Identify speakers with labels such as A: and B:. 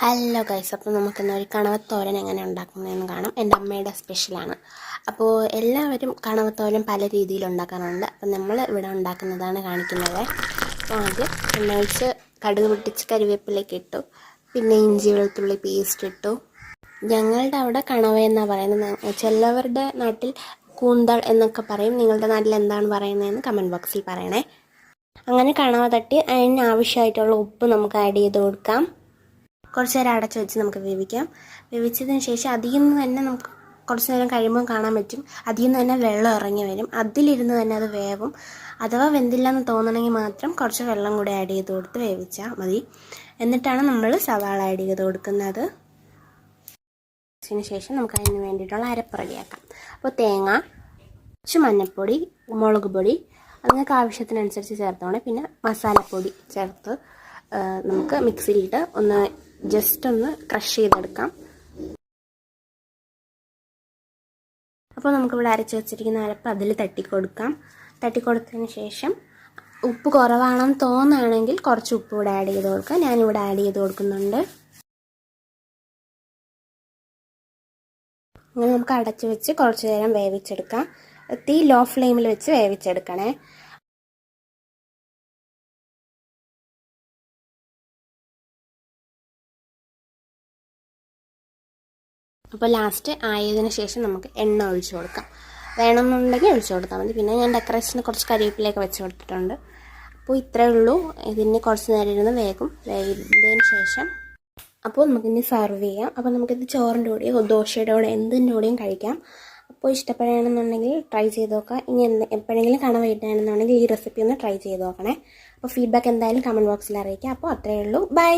A: Hello guys, അപ്പോൾ നമുക്കിന്ന് ഒരു കണവത്തോരൻ എങ്ങനെ ഉണ്ടാക്കുന്നതെന്ന് കാണാം. എൻ്റെ അമ്മയുടെ സ്പെഷ്യലാണ്. അപ്പോൾ എല്ലാവരും കണവത്തോരൻ പല രീതിയിൽ ഉണ്ടാക്കാറുണ്ട്. അപ്പോൾ നമ്മൾ ഇവിടെ ഉണ്ടാക്കുന്നതാണ് കാണിക്കുന്നത്. അപ്പോൾ ആദ്യം എണ്ണ ഒഴിച്ച് കടുക് പൊട്ടിച്ച് കരിവേപ്പിലേക്ക് ഇട്ടു, പിന്നെ ഇഞ്ചി വെളുത്തുള്ളി പേസ്റ്റ് ഇട്ടു. ഞങ്ങളുടെ അവിടെ കണവ എന്നാണ് പറയുന്നത്, ചിലവരുടെ നാട്ടിൽ കൂന്തൾ എന്നൊക്കെ പറയും. നിങ്ങളുടെ നാട്ടിൽ എന്താണ് പറയുന്നതെന്ന് കമൻറ്റ് ബോക്സിൽ പറയണേ. അങ്ങനെ കണവ തട്ടി അതിന് ആവശ്യമായിട്ടുള്ള ഉപ്പ് നമുക്ക് ആഡ് ചെയ്ത് കൊടുക്കാം. കുറച്ച് നേരം അടച്ച് വെച്ച് നമുക്ക് വേവിക്കാം. വേവിച്ചതിന് ശേഷം അതിൽ നിന്ന് തന്നെ നമുക്ക് കുറച്ച് നേരം കഴിയുമ്പോൾ കാണാൻ പറ്റും, അതിൽ നിന്ന് തന്നെ വെള്ളം ഇറങ്ങി വരും. അതിലിരുന്ന് തന്നെ അത് വേവും. അഥവാ വെന്തില്ല എന്ന് തോന്നണമെങ്കിൽ മാത്രം കുറച്ച് വെള്ളം കൂടി ആഡ് ചെയ്ത് കൊടുത്ത് വേവിച്ചാൽ മതി. എന്നിട്ടാണ് നമ്മൾ സവാള ആഡ് ചെയ്ത് കൊടുക്കുന്നത്. അതിന് ശേഷം നമുക്ക് അതിന് വേണ്ടിയിട്ടുള്ള അരപ്പ് റെഡിയാക്കാം. അപ്പോൾ തേങ്ങ, കുറച്ച് മഞ്ഞൾപ്പൊടി, മുളക് പൊടി നിങ്ങൾക്ക് ആവശ്യത്തിനനുസരിച്ച് ചേർത്തോണേ. പിന്നെ മസാലപ്പൊടി ചേർത്ത് നമുക്ക് മിക്സിയിലിട്ട് ഒന്ന് ജസ്റ്റ് ഒന്ന് ക്രഷ് ചെയ്തെടുക്കാം. അപ്പോൾ നമുക്കിവിടെ അരച്ച് വെച്ചിരിക്കുന്ന അരപ്പ് അതിൽ തട്ടിക്കൊടുക്കാം. തട്ടിക്കൊടുത്തതിന് ശേഷം ഉപ്പ് കുറവാണെന്ന് തോന്നുകയാണെങ്കിൽ കുറച്ച് ഉപ്പ് കൂടെ ആഡ് ചെയ്ത് കൊടുക്കാം. ഞാനിവിടെ ആഡ് ചെയ്ത് കൊടുക്കുന്നുണ്ട്. അങ്ങനെ നമുക്ക് അടച്ച് വെച്ച് കുറച്ച് നേരം വേവിച്ചെടുക്കാം. തീ ലോ ഫ്ലെയിമിൽ വെച്ച് വേവിച്ചെടുക്കണേ. അപ്പോൾ ലാസ്റ്റ് ആയതിനു ശേഷം നമുക്ക് എണ്ണ ഒഴിച്ചു കൊടുക്കാം. വേണമെന്നുണ്ടെങ്കിൽ ഒഴിച്ചു കൊടുത്താൽ മതി. പിന്നെ ഞാൻ ഡെക്കറേഷന് കുറച്ച് കരിവേപ്പിലേക്ക് വെച്ച് കൊടുത്തിട്ടുണ്ട്. അപ്പോൾ ഇത്രയേ ഉള്ളൂ. ഇതിന് കുറച്ച് നേരം ഇരുന്ന് വേവിച്ചതിന് ശേഷം അപ്പോൾ നമുക്കിനി സെർവ് ചെയ്യാം. അപ്പോൾ നമുക്കിത് ചോറിൻ്റെ കൂടെയോ ദോശയുടെ കൂടെ എന്തിൻ്റെ കൂടെയും കഴിക്കാം. അപ്പോൾ ഇഷ്ടപ്പെടുകയാണെന്നുണ്ടെങ്കിൽ ട്രൈ ചെയ്ത് നോക്കാം. ഇനി എപ്പോഴെങ്കിലും കണവ കിട്ടുകയാണെന്നുണ്ടെങ്കിൽ ഈ റെസിപ്പി ഒന്ന് ട്രൈ ചെയ്ത് നോക്കണേ. അപ്പോൾ ഫീഡ്ബാക്ക് എന്തായാലും കമൻറ്റ് ബോക്സിൽ അറിയിക്കാം. അപ്പോൾ അത്രയേ ഉള്ളൂ. ബൈ.